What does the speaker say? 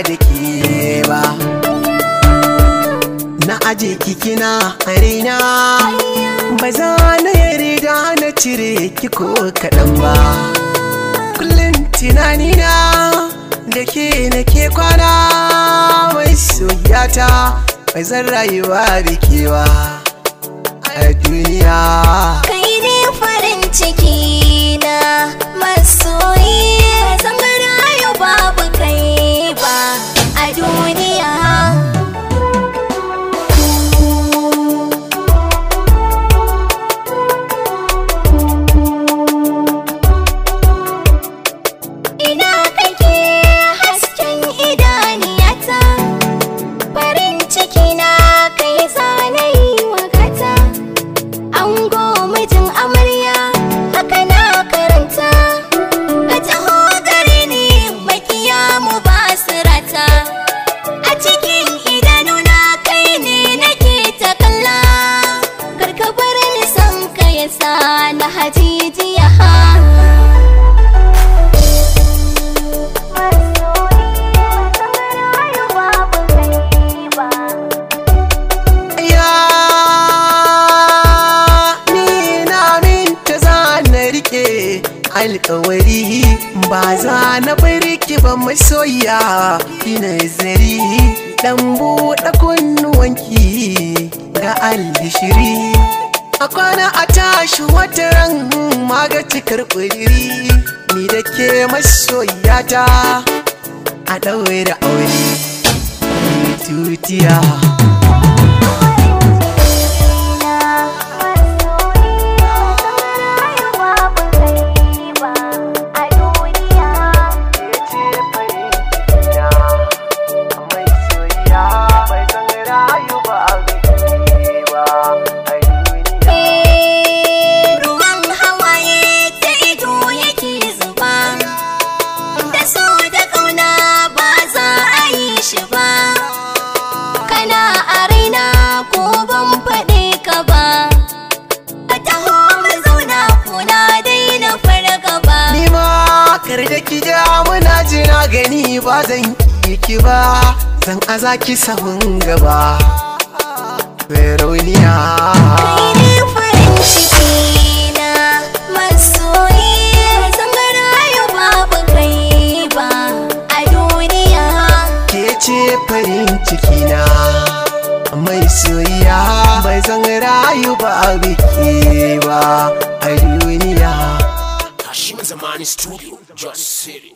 da ke ba. Na aje kikina a raina, ba za na yarda na cire ki ko kaɗan ba. Kullum tunanina da ke nake kwana, mai soyata bai zan rayuwa bikewa a duniya. Kai ne farin ciki na masoyi, zan rayu babu kai ba a duniya. Ina kake hasken idaniyata, farin ciki na kai zanayi wagata. Ango mijin amarya haka na karanta, ka taho gare ni makiya mu ba sirata. A cikin idanuna kai ne nake ta kalla, karka bar ni san ka yasa na hajijiya. Alƙawari ba za na bari ki ba masoya, ki nazari dan buɗe kunnuwanki ga albishiri. A kwana a tashi wata ran maga cikar ƙudiri, ni da ke masoyata a ɗaure aure tutiya. Da ki ja muna jina gani ba zan ki ba, zan aza ki sahun gaba Veronia. Kai ne farin ciki na masoyi, zan rayu babu kai ba a duniya. Ke ce farin ciki na mai soyayya, bai zan rayu babu ke ba a duniya. Hashim Zamani Studio, Just City.